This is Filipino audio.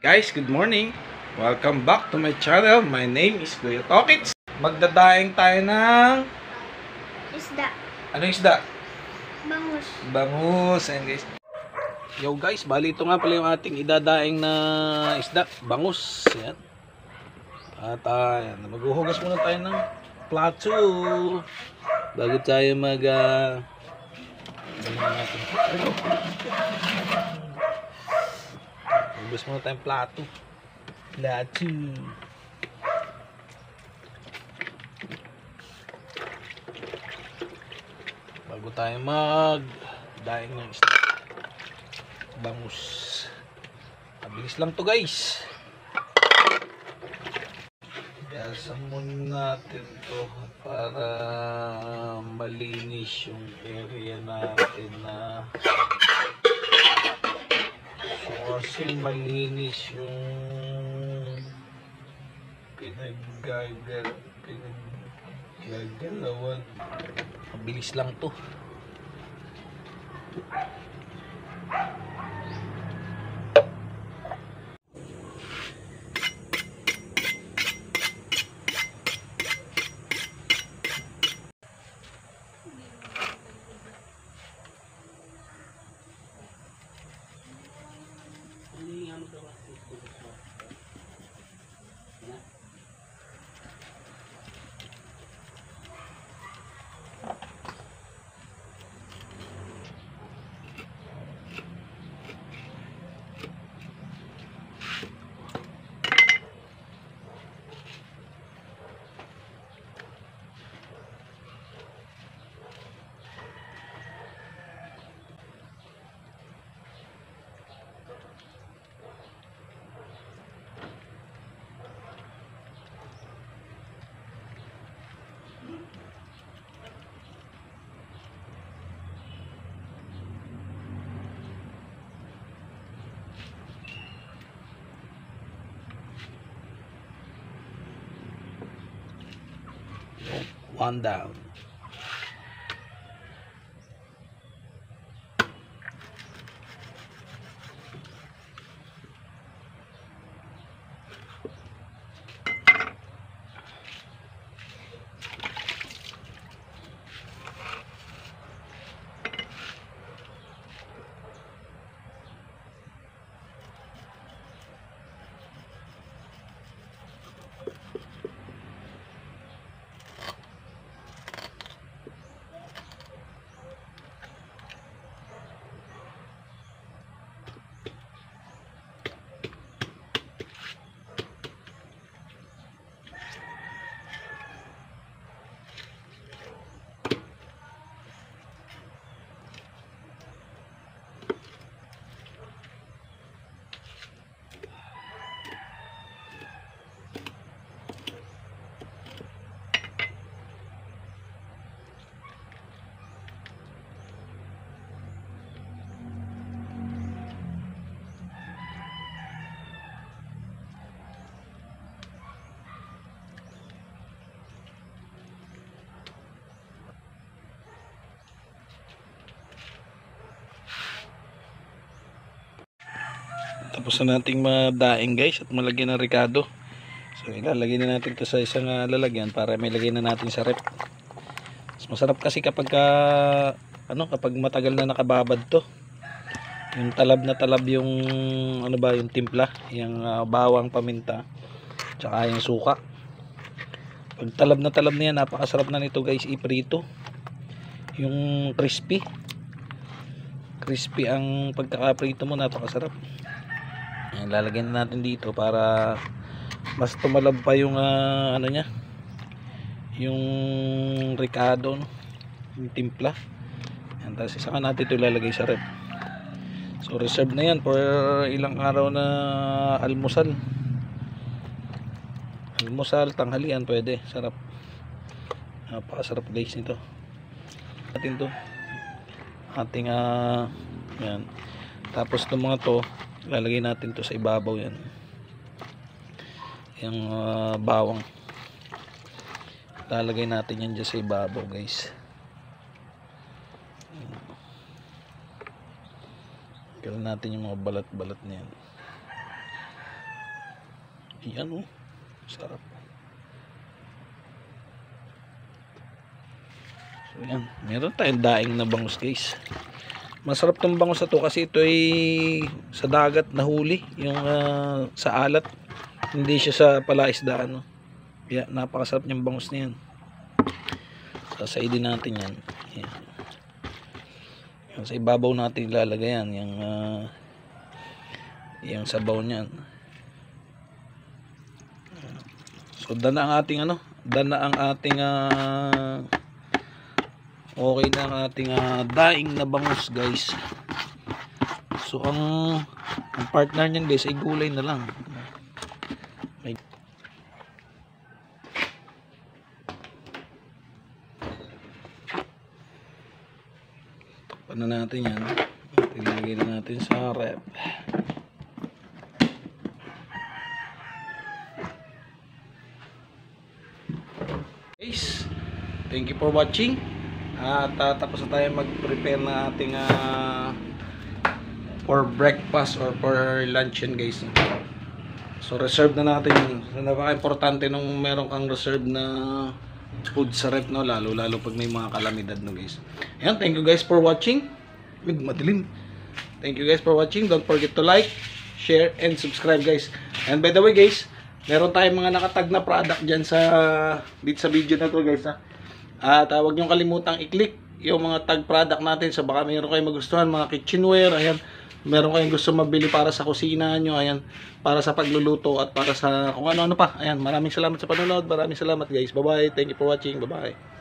Guys, good morning! Welcome back to my channel. My name is Kuya Tokits. Magdadaing tayo ng Isda. ano isda? Bangus. Bangus. Ayan guys. Yo guys, bali ito nga pala yung ating idadaing na isda. Bangus. Ayan. At ayan, maghuhugas muna tayo ng plato bago tayo hugas muna tayong plato. Bago tayo daing ng isda. Bangus. Mabilis lang to guys. Gasan muna natin to para malinis yung area natin na kasi malinis yung pinaggalawan. Mabilis lang to. One down. Tapos na nating madaing guys at malagyan ng ricado. So ilalagay na natin to sa isang lalagyan para may lagay na natin sa rep. Mas masarap kasi kapag kapag matagal na nakababad to. Yung talab na talab yung yung timpla, yung bawang, paminta, tsaka yung suka. Pag talab na yan, napakasarap na nito guys iprito. Yung crispy ang pagkakaprito mo, napakasarap. Ayan, lalagyan na natin dito para mas tumalab pa yung yung ricado, yung timpla. Ayan, tapos saka natin ito ilalagay sa rep. So reserve na yan for ilang araw na almusal, tanghalian, pwede. Sarap, napakasarap guys nito. Natin to ating yan. Tapos itong mga to lalagay natin to sa ibabaw, yan yung bawang, lalagay natin yan dyan sa ibabaw guys. Kailan natin yung mga balat-balat niyan. Yan oh. Sarap. So yan, meron tayong daing na bangus guys. Masarap tong bangus na to kasi ito ay sa dagat na huli, yung sa alat, hindi siya sa palaisdaan, no? Kaya napakasarap niyang bangus na yan. Sasaidin natin yan. Yan. Yan, sa ibabaw natin ilalagay yan, yung sabaw niyan. So dana ang ating okay na ang ating daing na bangus guys. So ang partner niyan guys ay gulay na lang. Takpan na natin yan. Ilagay na natin sa rep. Guys, thank you for watching. At tapos na tayo mag-prepare na ating for breakfast or for lunch yan guys. So reserve na natin yun. So, napaka-importante nung meron kang reserve na food sa rep, no? Lalo pag may mga kalamidad, no guys. Ayan, thank you guys for watching. Madilim. Thank you guys for watching. Don't forget to like, share, and subscribe guys. And by the way guys, meron tayong mga nakatag na product dyan dito sa video na to guys, ha. At huwag niyong kalimutang i-click yung mga tag product natin. So baka mayroon kayong magustuhan, mga kitchenware, ayan. Meron kayong gusto mabili para sa kusina nyo, ayan. Para sa pagluluto at para sa kung ano-ano pa. Ayan, maraming salamat sa panonood. Maraming salamat guys. Bye-bye. Thank you for watching. Bye-bye.